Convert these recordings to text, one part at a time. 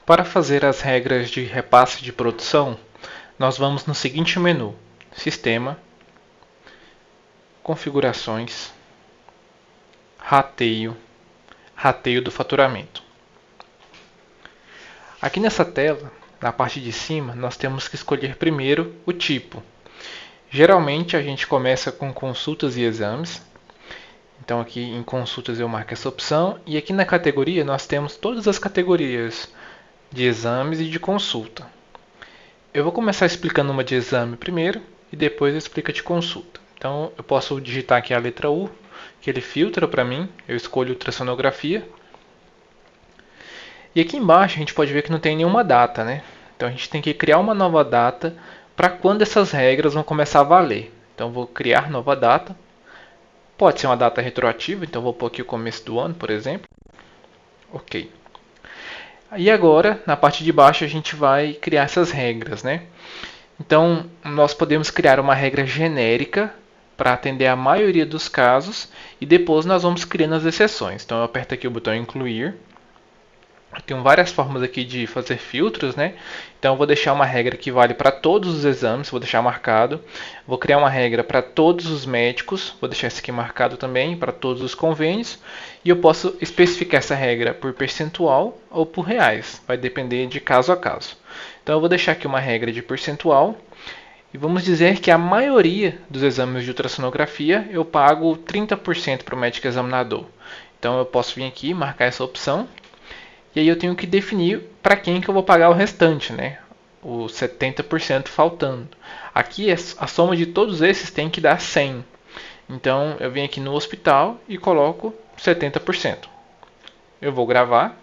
Para fazer as regras de repasse de produção, nós vamos no seguinte menu: Sistema, Configurações, Rateio, Rateio do faturamento. Aqui nessa tela, na parte de cima, nós temos que escolher primeiro o tipo. Geralmente a gente começa com consultas e exames. Então aqui em consultas eu marco essa opção e aqui na categoria nós temos todas as categorias de exames e de consulta. Eu vou começar explicando uma de exame primeiro e depois eu explico a de consulta. Então eu posso digitar aqui a letra U, que ele filtra para mim, eu escolho ultrassonografia. E aqui embaixo a gente pode ver que não tem nenhuma data, né? Então a gente tem que criar uma nova data para quando essas regras vão começar a valer. Então eu vou criar nova data. Pode ser uma data retroativa, então eu vou pôr aqui o começo do ano, por exemplo. Ok. E agora, na parte de baixo, a gente vai criar essas regras, né? Então, nós podemos criar uma regra genérica para atender a maioria dos casos e depois nós vamos criando as exceções. Então, eu aperto aqui o botão incluir. Eu tenho várias formas aqui de fazer filtros, né? Então, eu vou deixar uma regra que vale para todos os exames, vou deixar marcado. Vou criar uma regra para todos os médicos, vou deixar isso aqui marcado também, para todos os convênios. E eu posso especificar essa regra por percentual ou por reais, vai depender de caso a caso. Então, eu vou deixar aqui uma regra de percentual. E vamos dizer que a maioria dos exames de ultrassonografia eu pago 30% para o médico examinador. Então, eu posso vir aqui e marcar essa opção. E aí eu tenho que definir para quem que eu vou pagar o restante, né? Os 70% faltando. Aqui a soma de todos esses tem que dar 100. Então eu venho aqui no hospital e coloco 70%. Eu vou gravar.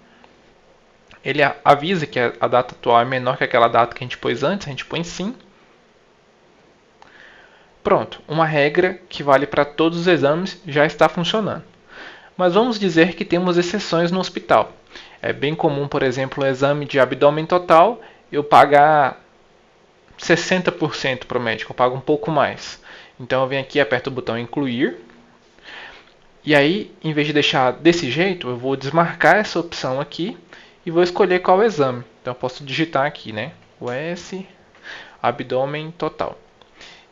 Ele avisa que a data atual é menor que aquela data que a gente pôs antes, a gente põe sim. Pronto, uma regra que vale para todos os exames já está funcionando. Mas vamos dizer que temos exceções no hospital. É bem comum, por exemplo, o exame de abdômen total, eu pagar 60% para o médico, eu pago um pouco mais. Então eu venho aqui, aperto o botão incluir. E aí, em vez de deixar desse jeito, eu vou desmarcar essa opção aqui e vou escolher qual exame. Então eu posso digitar aqui, né? US abdômen total.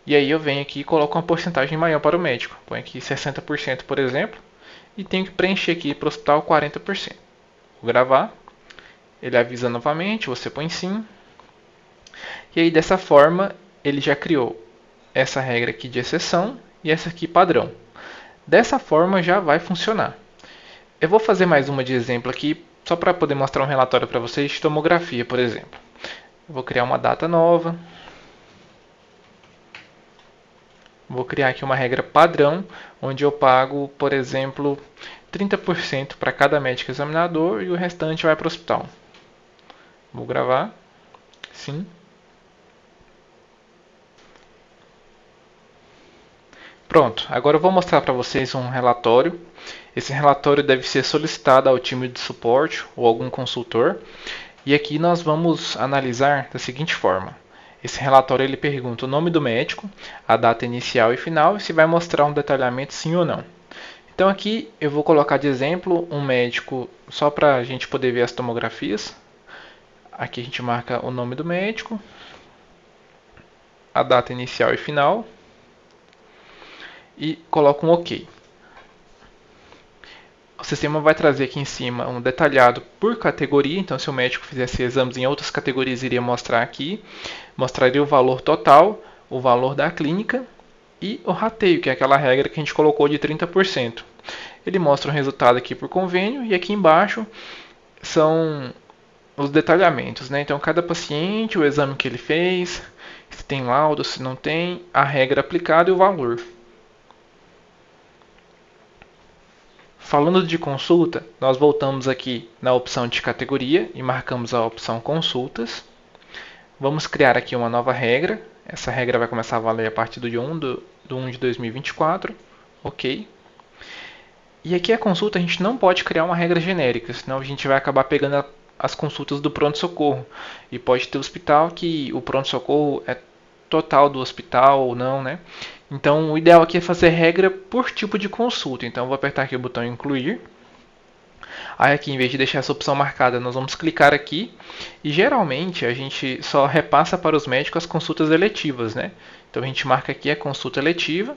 E aí eu venho aqui e coloco uma porcentagem maior para o médico. Põe aqui 60%, por exemplo, e tenho que preencher aqui para o hospital 40%. Vou gravar, ele avisa novamente, você põe sim. E aí dessa forma ele já criou essa regra aqui de exceção e essa aqui padrão. Dessa forma já vai funcionar. Eu vou fazer mais uma de exemplo aqui, só para poder mostrar um relatório para vocês de tomografia, por exemplo. Eu vou criar uma data nova. Vou criar aqui uma regra padrão, onde eu pago, por exemplo, 30% para cada médico examinador e o restante vai para o hospital. Vou gravar. Sim. Pronto, agora eu vou mostrar para vocês um relatório. Esse relatório deve ser solicitado ao time de suporte ou algum consultor. E aqui nós vamos analisar da seguinte forma. Esse relatório ele pergunta o nome do médico, a data inicial e final e se vai mostrar um detalhamento sim ou não. Então aqui eu vou colocar de exemplo um médico só para a gente poder ver as tomografias. Aqui a gente marca o nome do médico, a data inicial e final e coloca um OK. O sistema vai trazer aqui em cima um detalhado por categoria, então se o médico fizesse exames em outras categorias, iria mostrar aqui. Mostraria o valor total, o valor da clínica e o rateio, que é aquela regra que a gente colocou de 30%. Ele mostra o resultado aqui por convênio e aqui embaixo são os detalhamentos, né? Então cada paciente, o exame que ele fez, se tem laudo, se não tem, a regra aplicada e o valor. Falando de consulta, nós voltamos aqui na opção de categoria e marcamos a opção consultas. Vamos criar aqui uma nova regra. Essa regra vai começar a valer a partir do dia 1 de 2024. Ok. E aqui a consulta a gente não pode criar uma regra genérica, senão a gente vai acabar pegando as consultas do pronto-socorro. E pode ter hospital que o pronto-socorro é total do hospital ou não, né? Então o ideal aqui é fazer regra por tipo de consulta. Então eu vou apertar aqui o botão incluir. Aí aqui, em vez de deixar essa opção marcada, nós vamos clicar aqui e geralmente a gente só repassa para os médicos as consultas eletivas, né? Então a gente marca aqui a consulta eletiva,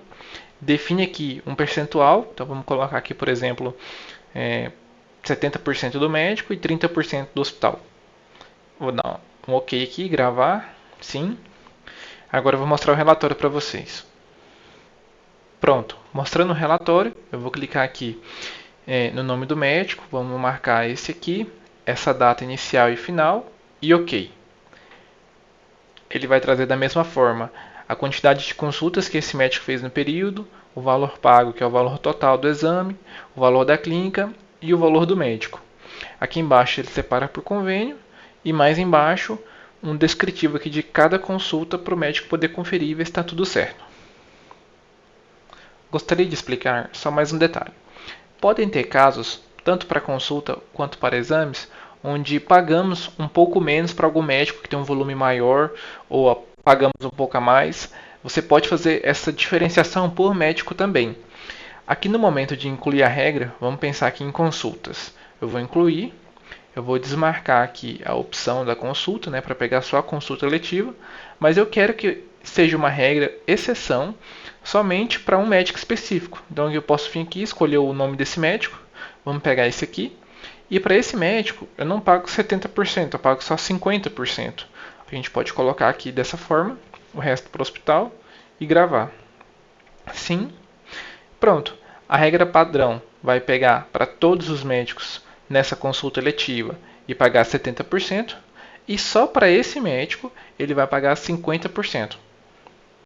define aqui um percentual, então vamos colocar aqui, por exemplo, 70% do médico e 30% do hospital. Vou dar um OK aqui, gravar, sim. Agora eu vou mostrar o relatório para vocês. Pronto, mostrando o relatório, eu vou clicar aqui no nome do médico, vamos marcar esse aqui, essa data inicial e final e OK. Ele vai trazer da mesma forma a quantidade de consultas que esse médico fez no período, o valor pago, que é o valor total do exame, o valor da clínica e o valor do médico. Aqui embaixo ele separa por convênio e mais embaixo um descritivo aqui de cada consulta para o médico poder conferir e ver se está tudo certo. Gostaria de explicar só mais um detalhe. Podem ter casos, tanto para consulta quanto para exames, onde pagamos um pouco menos para algum médico que tem um volume maior ou pagamos um pouco a mais. Você pode fazer essa diferenciação por médico também. Aqui no momento de incluir a regra, vamos pensar aqui em consultas. Eu vou incluir, eu vou desmarcar aqui a opção da consulta, né, para pegar só a consulta letiva, mas eu quero que seja uma regra exceção somente para um médico específico. Então eu posso vir aqui, escolher o nome desse médico, vamos pegar esse aqui, e para esse médico eu não pago 70%, eu pago só 50%. A gente pode colocar aqui dessa forma, o resto para o hospital e gravar. Sim. Pronto. A regra padrão vai pegar para todos os médicos nessa consulta eletiva e pagar 70%, e só para esse médico ele vai pagar 50%.